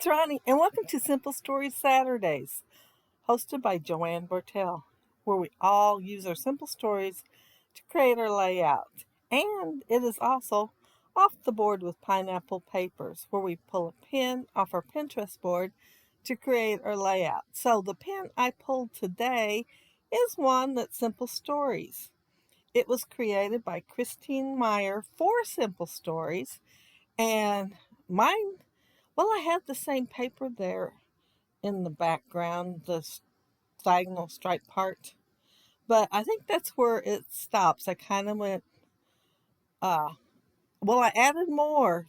It's Ronnie, and welcome to Simple Stories Saturdays, hosted by Joanne Bortel, where we all use our simple stories to create our layout. And it is also off the board with pineapple papers, where we pull a pin off our Pinterest board to create our layout. So the pin I pulled today is one that's Simple Stories. It was created by Christine Meyer for Simple Stories, and mine, well, I have the same paper there in the background, the diagonal stripe part. But I think that's where it stops. I kind of went, uh, well, I added more.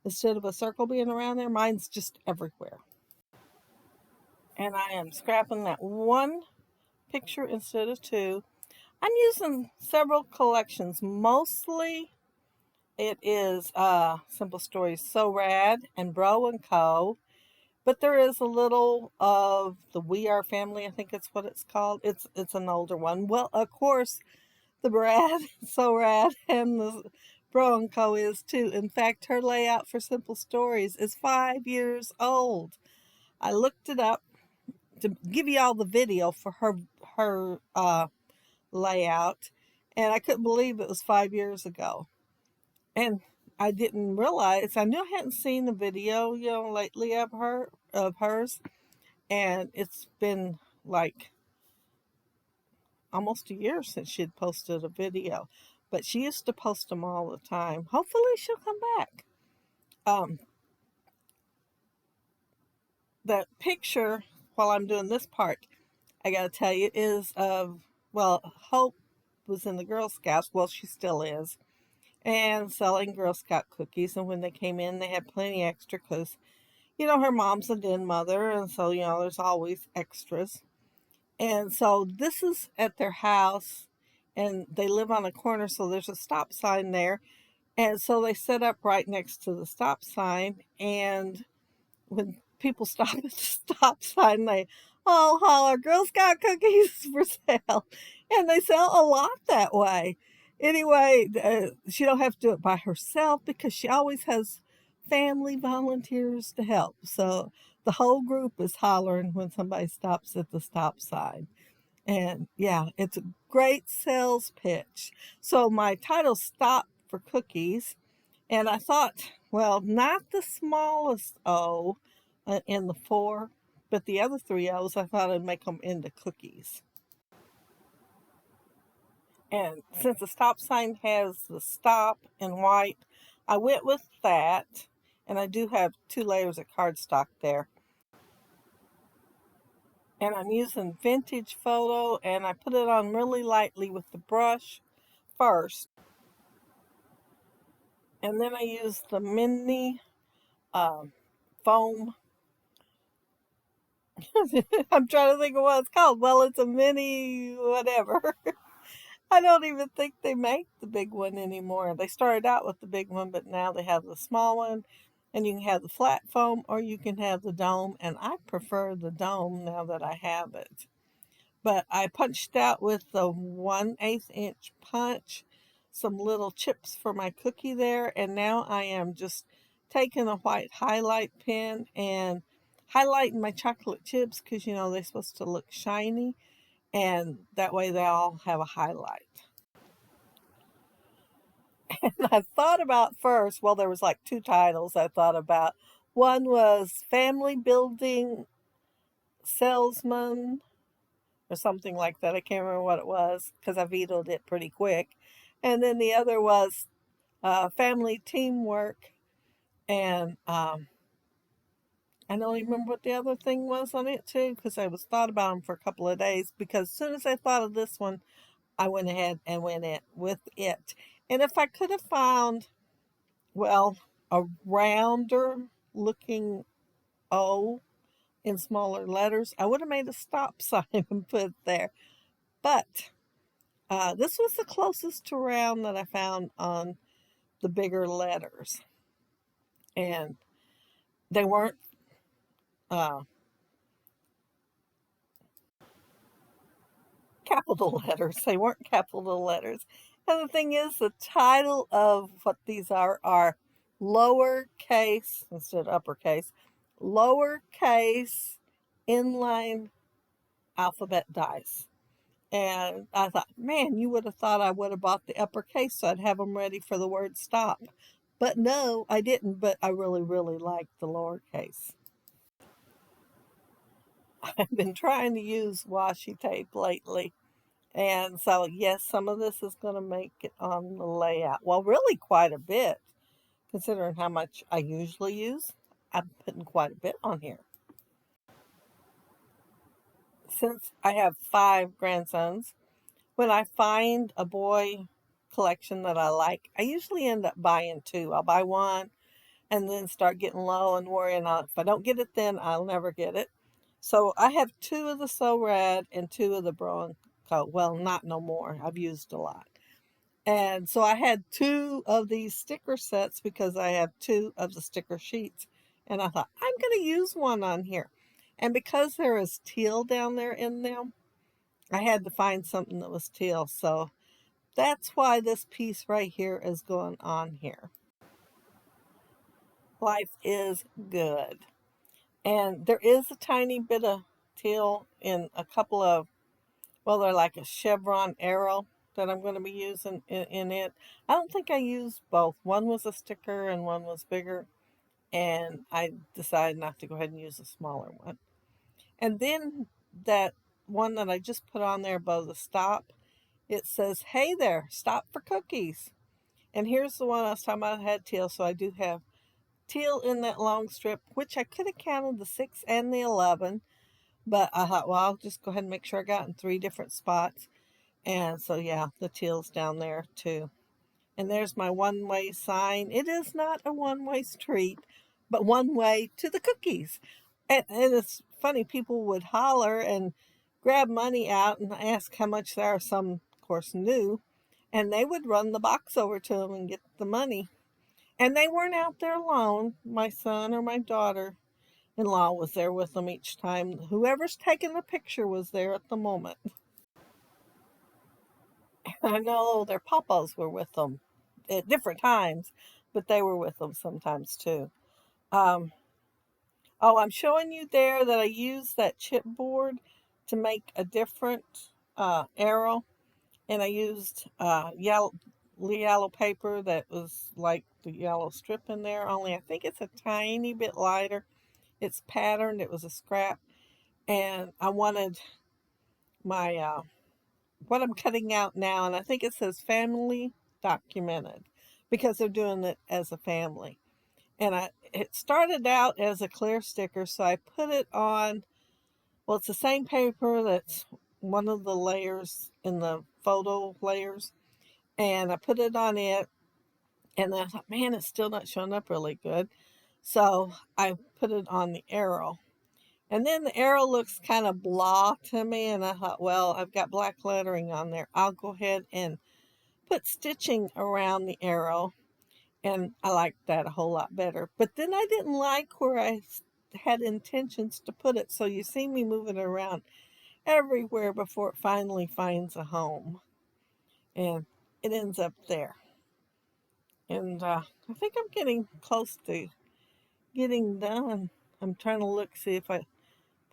Instead of a circle being around there, mine's just everywhere. And I am scrapping that one picture instead of two. I'm using several collections. Mostly it is Simple Stories So Rad and Bro and Co. But there is a little of the We Are Family, I think it's what it's called. It's an older one. Well, of course, the Brad, So Rad, and the Bronco is too. In fact, her layout for Simple Stories is 5 years old. I looked it up to give you all the video for her layout, and I couldn't believe it was 5 years ago. And I didn't realize, I knew I hadn't seen the video, lately of hers, and it's been like almost a year since she'd posted a video, but she used to post them all the time. Hopefully she'll come back. um the picture, while I'm doing this part, I gotta tell you, is of, well, Hope was in the Girl Scouts, well, she still is, and selling Girl Scout cookies. And when they came in, they had plenty extra because her mom's a den mother, and so there's always extras. And so this is at their house, and they live on a corner, so there's a stop sign there. And so they set up right next to the stop sign. And when people stop at the stop sign, they all holler, Girl Scout cookies for sale. And they sell a lot that way. Anyway, she don't have to do it by herself because she always has family volunteers to help. So the whole group is hollering when somebody stops at the stop sign. And yeah, it's a great sales pitch. So my title, Stop for Cookies. And I thought, well, not the smallest O in the four, but the other three O's, I thought I'd make them into cookies. And since the stop sign has the stop in white, I went with that. And I do have 2 layers of cardstock there. And I'm using vintage photo, and I put it on really lightly with the brush first. And then I use the mini foam. I'm trying to think of what it's called. Well, it's a mini whatever. I don't even think they make the big one anymore. They started out with the big one, but now they have the small one. And you can have the flat foam or you can have the dome. And I prefer the dome now that I have it. But I punched out with the 1/8 inch punch some little chips for my cookie there. And now I am just taking a white highlight pen and highlighting my chocolate chips because, they're supposed to look shiny. And that way they all have a highlight. And I thought about first, well, there was like 2 titles I thought about. One was Family Building Salesman or something like that. I can't remember what it was because I vetoed it pretty quick. And then the other was Family Teamwork. And I don't even remember what the other thing was on it too because I was thought about them for a couple of days, because as soon as I thought of this one, I went ahead and went it with it. And if I could have found, well, a rounder looking O in smaller letters, I would have made a stop sign and put it there. But this was the closest to round that I found on the bigger letters. And they weren't uh, capital letters. They weren't capital letters. And the thing is, the title of what these are lowercase instead of uppercase, lowercase inline alphabet dice. And I thought, man, you would have thought I would have bought the uppercase so I'd have them ready for the word stop. But no, I didn't. But I really, really like the lowercase. I've been trying to use washi tape lately. And so, yes, some of this is going to make it on the layout. Well, really quite a bit, considering how much I usually use. I'm putting quite a bit on here. Since I have 5 grandsons, when I find a boy collection that I like, I usually end up buying 2. I'll buy one and then start getting low and worrying if I don't get it then I'll never get it. So I have 2 of the So Rad and 2 of the Bronco. Well, not no more. I've used a lot. And so I had 2 of these sticker sets because I have 2 of the sticker sheets. And I thought, I'm going to use one on here. And because there is teal down there in them, I had to find something that was teal. So that's why this piece right here is going on here. Life is good. And there is a tiny bit of teal in a couple of, well, they're like a chevron arrow that I'm going to be using in it. I don't think I used both. One was a sticker and one was bigger. And I decided not to go ahead and use a smaller one. And then that one that I just put on there above the stop, it says, hey there, stop for cookies. And here's the one I was talking about that had teal. So I do have teal in that long strip, which I could have counted the 6 and the 11. But I thought, well, I'll just go ahead and make sure I got in 3 different spots. And so, yeah, the teal's down there too. And there's my one-way sign. It is not a one-way street, but one way to the cookies. And it's funny, people would holler and grab money out and ask how much they are. Some, of course, knew. And they would run the box over to them and get the money. And they weren't out there alone. My son or my daughter-in-law was there with them each time. Whoever's taking the picture was there at the moment. I know their papas were with them at different times, but they were with them sometimes too. Um, oh, I'm showing you there that I used that chipboard to make a different arrow, and I used yellow paper that was like the yellow strip in there, only I think it's a tiny bit lighter. It's patterned, it was a scrap, and I wanted my what I'm cutting out now, and I think it says family documented because they're doing it as a family. And it started out as a clear sticker, so I put it on, well, it's the same paper that's one of the layers in the photo layers, and I put it on it, and then I thought, man, it's still not showing up really good. So I put it on the arrow. And then the arrow looks kind of blah to me, and I thought, well, I've got black lettering on there. I'll go ahead and put stitching around the arrow, and I liked that a whole lot better. But then I didn't like where I had intentions to put it, so you see me moving it around everywhere before it finally finds a home. And it ends up there. And I think I'm getting close to getting done. I'm trying to look, see if I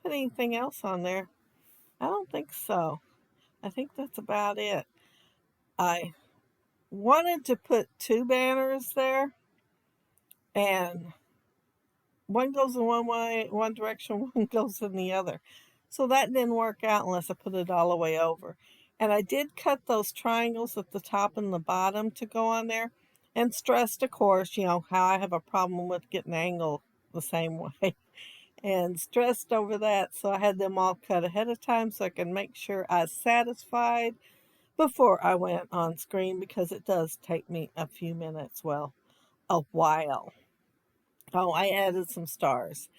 put anything else on there. I don't think so. I think that's about it. I wanted to put 2 banners there, and one goes in one way, one direction, one goes in the other. So that didn't work out unless I put it all the way over. And I did cut those triangles at the top and the bottom to go on there, and stressed, of course, how I have a problem with getting angled the same way. And stressed over that, so I had them all cut ahead of time so I can make sure I was satisfied before I went on screen, because it does take me a few minutes, well, a while. Oh, I added some stars,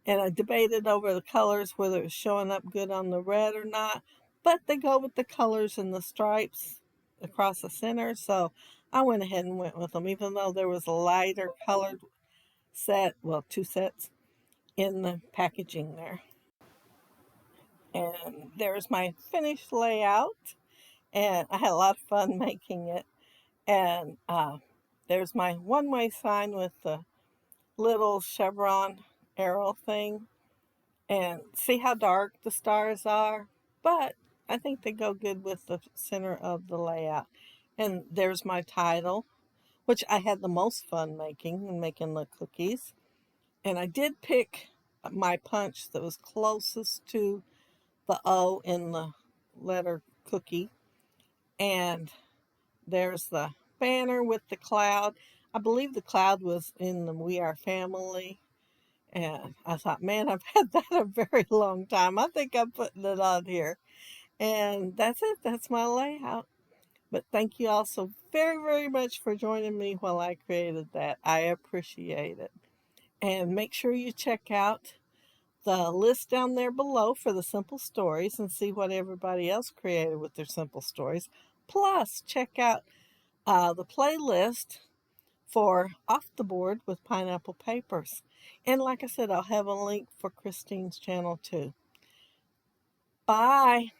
and I debated over the colors, whether it was showing up good on the red or not, but they go with the colors and the stripes across the center, so I went ahead and went with them, even though there was a lighter colored set, well, 2 sets in the packaging there. And there's my finished layout, and I had a lot of fun making it. And there's my one-way sign with the little chevron arrow thing and see how dark the stars are. But I think they go good with the center of the layout. And there's my title, which I had the most fun making and making the cookies. And I did pick my punch that was closest to the O in the letter cookie. And there's the banner with the cloud. I believe the cloud was in the We Are Family. And I thought, man, I've had that a very long time. I think I'm putting it on here. And that's it. That's my layout. But thank you all so very, very much for joining me while I created that. I appreciate it. And make sure you check out the list down there below for the simple stories and see what everybody else created with their simple stories. Plus, check out the playlist for Off the Board with Pineapple Papers. And like I said, I'll have a link for Christine's channel too. Bye.